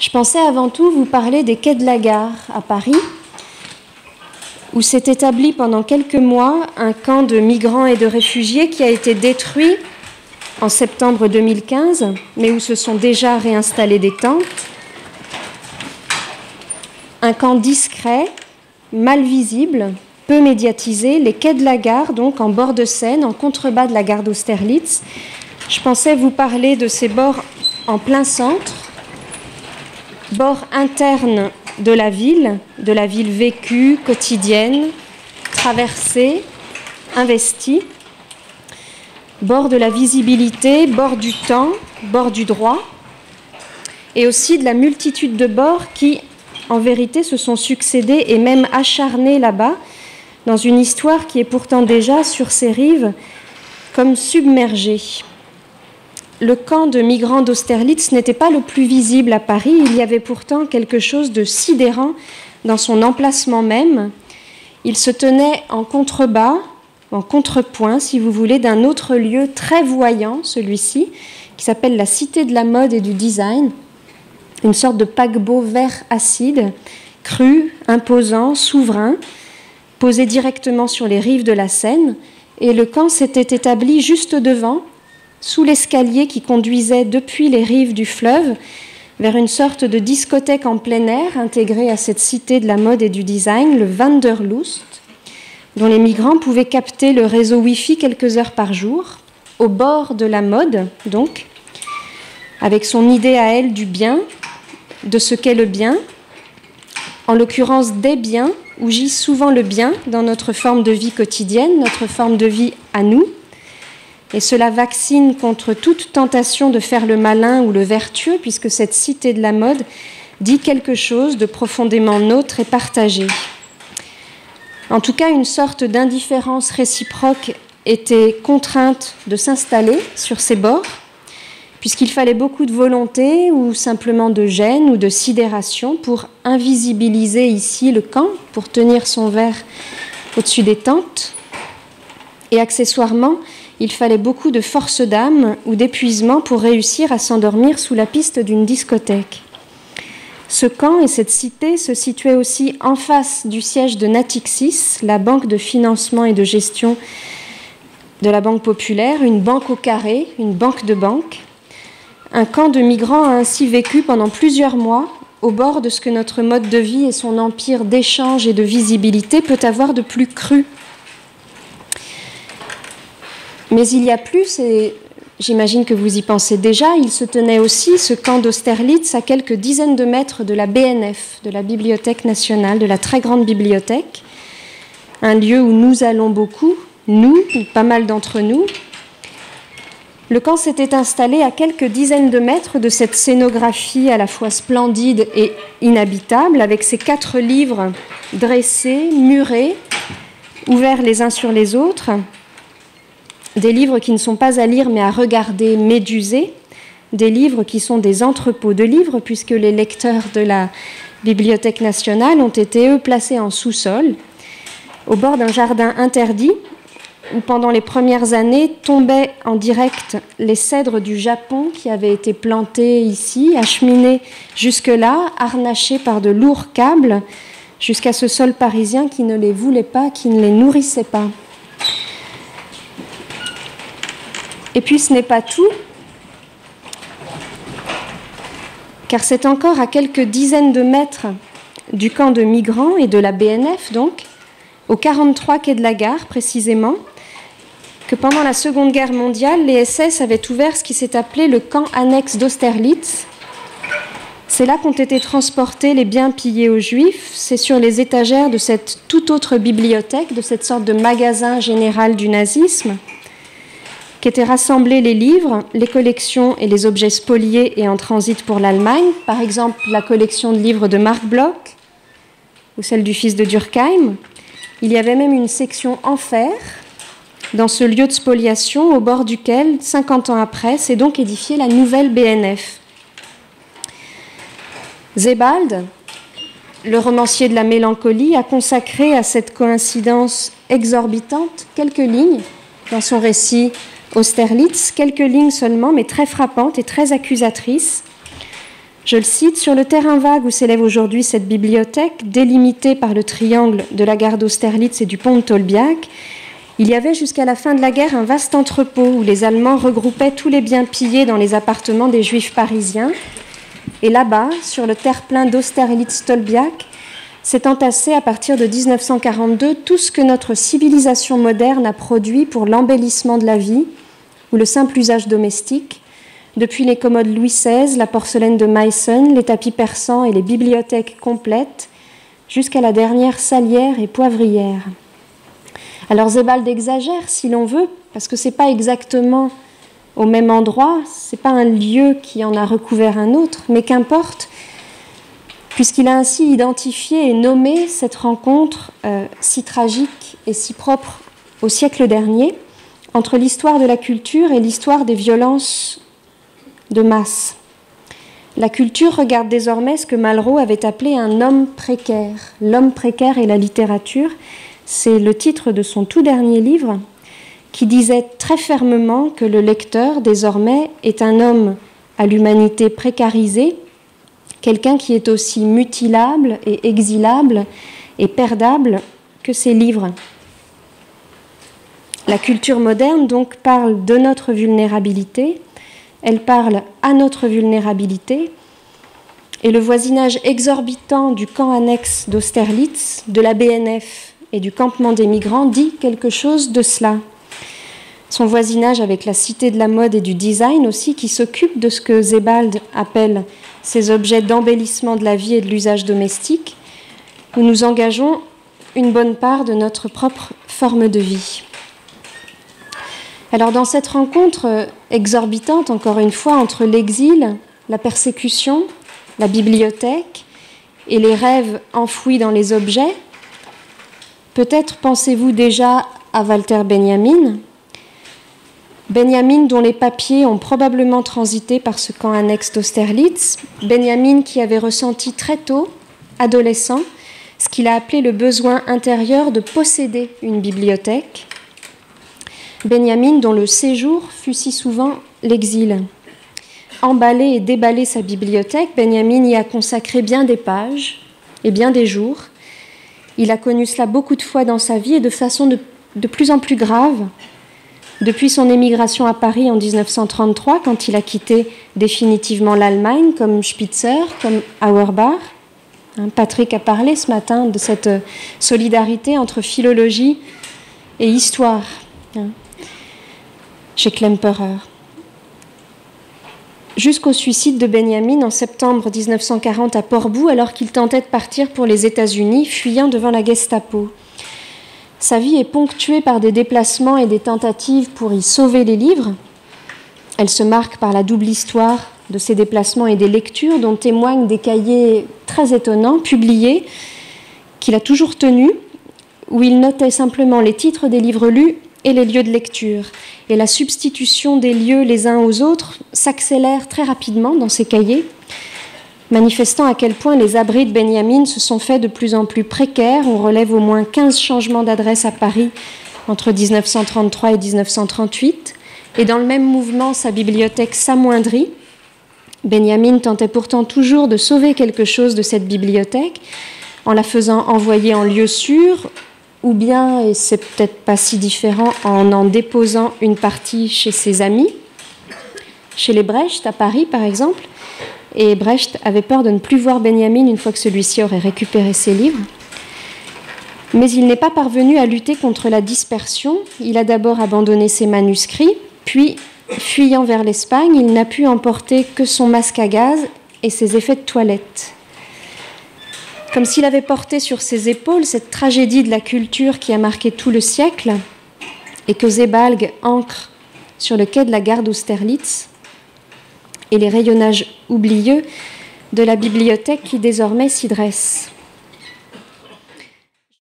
Je pensais avant tout vous parler des quais de la Gare à Paris, où s'est établi pendant quelques mois un camp de migrants et de réfugiés qui a été détruit en septembre 2015, mais où se sont déjà réinstallées des tentes. Un camp discret, mal visible, peu médiatisé, les quais de la Gare, donc en bord de Seine, en contrebas de la gare d'Austerlitz. Je pensais vous parler de ces bords en plein centre, bords internes de la ville vécue, quotidienne, traversée, investie, bord de la visibilité, bord du temps, bord du droit, et aussi de la multitude de bords qui, en vérité, se sont succédés et même acharnés là-bas, dans une histoire qui est pourtant déjà, sur ces rives, comme submergée. Le camp de migrants d'Austerlitz n'était pas le plus visible à Paris, il y avait pourtant quelque chose de sidérant dans son emplacement même. Il se tenait en contrebas, en contrepoint, si vous voulez, d'un autre lieu très voyant, celui-ci, qui s'appelle la Cité de la mode et du design, une sorte de paquebot vert acide, cru, imposant, souverain, posé directement sur les rives de la Seine, et le camp s'était établi juste devant, sous l'escalier qui conduisait depuis les rives du fleuve vers une sorte de discothèque en plein air intégrée à cette cité de la mode et du design, le Wanderlust, dont les migrants pouvaient capter le réseau Wi-Fi quelques heures par jour, au bord de la mode, donc, avec son idée à elle du bien, de ce qu'est le bien, en l'occurrence des biens, où gît souvent le bien dans notre forme de vie quotidienne, notre forme de vie à nous. Et cela vaccine contre toute tentation de faire le malin ou le vertueux, puisque cette cité de la mode dit quelque chose de profondément nôtre et partagé. En tout cas, une sorte d'indifférence réciproque était contrainte de s'installer sur ces bords, puisqu'il fallait beaucoup de volonté ou simplement de gêne ou de sidération pour invisibiliser ici le camp, pour tenir son verre au-dessus des tentes. Et accessoirement, il fallait beaucoup de force d'âme ou d'épuisement pour réussir à s'endormir sous la piste d'une discothèque. Ce camp et cette cité se situaient aussi en face du siège de Natixis, la banque de financement et de gestion de la Banque populaire, une banque au carré, une banque de banques. Un camp de migrants a ainsi vécu pendant plusieurs mois au bord de ce que notre mode de vie et son empire d'échange et de visibilité peut avoir de plus cru. Mais il y a plus, et j'imagine que vous y pensez déjà, il se tenait aussi, ce camp d'Austerlitz, à quelques dizaines de mètres de la BNF, de la Bibliothèque nationale, de la très grande bibliothèque, un lieu où nous allons beaucoup, nous, ou pas mal d'entre nous. Le camp s'était installé à quelques dizaines de mètres de cette scénographie à la fois splendide et inhabitable, avec ses 4 livres dressés, murés, ouverts les uns sur les autres, des livres qui ne sont pas à lire mais à regarder médusés, des livres qui sont des entrepôts de livres puisque les lecteurs de la Bibliothèque nationale ont été, eux, placés en sous-sol, au bord d'un jardin interdit où pendant les premières années tombaient en direct les cèdres du Japon qui avaient été plantés ici, acheminés jusque-là, harnachés par de lourds câbles jusqu'à ce sol parisien qui ne les voulait pas, qui ne les nourrissait pas. Et puis ce n'est pas tout, car c'est encore à quelques dizaines de mètres du camp de migrants et de la BNF, donc, au 43 quai de la Gare précisément, que pendant la Seconde Guerre mondiale, les SS avaient ouvert ce qui s'est appelé le camp annexe d'Austerlitz. C'est là qu'ont été transportés les biens pillés aux Juifs, c'est sur les étagères de cette toute autre bibliothèque, de cette sorte de magasin général du nazisme, qu'étaient rassemblés les livres, les collections et les objets spoliés et en transit pour l'Allemagne, par exemple la collection de livres de Marc Bloch ou celle du fils de Durkheim. Il y avait même une section enfer dans ce lieu de spoliation au bord duquel, 50 ans après, s'est donc édifiée la nouvelle BNF. Sebald, le romancier de la mélancolie, a consacré à cette coïncidence exorbitante quelques lignes dans son récit Austerlitz, quelques lignes seulement, mais très frappantes et très accusatrices. Je le cite, « Sur le terrain vague où s'élève aujourd'hui cette bibliothèque, délimitée par le triangle de la gare d'Austerlitz et du pont de Tolbiac, il y avait jusqu'à la fin de la guerre un vaste entrepôt où les Allemands regroupaient tous les biens pillés dans les appartements des Juifs parisiens. Et là-bas, sur le terre-plein d'Austerlitz-Tolbiac, s'est entassé à partir de 1942 tout ce que notre civilisation moderne a produit pour l'embellissement de la vie ou le simple usage domestique, depuis les commodes Louis XVI, la porcelaine de Meissen, les tapis persans et les bibliothèques complètes, jusqu'à la dernière salière et poivrière. » Alors Sebald exagère si l'on veut, parce que ce n'est pas exactement au même endroit, ce n'est pas un lieu qui en a recouvert un autre, mais qu'importe, puisqu'il a ainsi identifié et nommé cette rencontre si tragique et si propre au siècle dernier, entre l'histoire de la culture et l'histoire des violences de masse. La culture regarde désormais ce que Malraux avait appelé un homme précaire. L'homme précaire et la littérature, c'est le titre de son tout dernier livre, qui disait très fermement que le lecteur, désormais, est un homme à l'humanité précarisée, quelqu'un qui est aussi mutilable et exilable et perdable que ses livres. La culture moderne, donc, parle de notre vulnérabilité, elle parle à notre vulnérabilité, et le voisinage exorbitant du camp annexe d'Austerlitz, de la BNF et du campement des migrants dit quelque chose de cela. Son voisinage avec la cité de la mode et du design aussi, qui s'occupe de ce que Sebald appelle ces objets d'embellissement de la vie et de l'usage domestique, où nous engageons une bonne part de notre propre forme de vie. Alors dans cette rencontre exorbitante, encore une fois, entre l'exil, la persécution, la bibliothèque et les rêves enfouis dans les objets, peut-être pensez-vous déjà à Walter Benjamin, Benjamin dont les papiers ont probablement transité par ce camp annexe d'Austerlitz, Benjamin qui avait ressenti très tôt, adolescent, ce qu'il a appelé le besoin intérieur de posséder une bibliothèque, Benjamin dont le séjour fut si souvent l'exil. Emballer et déballer sa bibliothèque, Benjamin y a consacré bien des pages et bien des jours. Il a connu cela beaucoup de fois dans sa vie et de façon de plus en plus grave. Depuis son émigration à Paris en 1933, quand il a quitté définitivement l'Allemagne, comme Spitzer, comme Auerbach. Patrick a parlé ce matin de cette solidarité entre philologie et histoire, chez Klemperer. Jusqu'au suicide de Benjamin en septembre 1940 à Portbou, alors qu'il tentait de partir pour les États-Unis, fuyant devant la Gestapo. Sa vie est ponctuée par des déplacements et des tentatives pour y sauver les livres. Elle se marque par la double histoire de ces déplacements et des lectures dont témoignent des cahiers très étonnants, publiés, qu'il a toujours tenus, où il notait simplement les titres des livres lus et les lieux de lecture. Et la substitution des lieux les uns aux autres s'accélère très rapidement dans ces cahiers, manifestant à quel point les abris de Benjamin se sont faits de plus en plus précaires. On relève au moins 15 changements d'adresse à Paris entre 1933 et 1938. Et dans le même mouvement, sa bibliothèque s'amoindrit. Benjamin tentait pourtant toujours de sauver quelque chose de cette bibliothèque en la faisant envoyer en lieu sûr, ou bien, et c'est peut-être pas si différent, en déposant une partie chez ses amis, chez les Brecht à Paris par exemple. Et Brecht avait peur de ne plus voir Benjamin une fois que celui-ci aurait récupéré ses livres. Mais il n'est pas parvenu à lutter contre la dispersion. Il a d'abord abandonné ses manuscrits, puis, fuyant vers l'Espagne, il n'a pu emporter que son masque à gaz et ses effets de toilette. Comme s'il avait porté sur ses épaules cette tragédie de la culture qui a marqué tout le siècle et que Sebald ancre sur le quai de la gare d'Austerlitz, et les rayonnages oublieux de la bibliothèque qui désormais s'y dresse.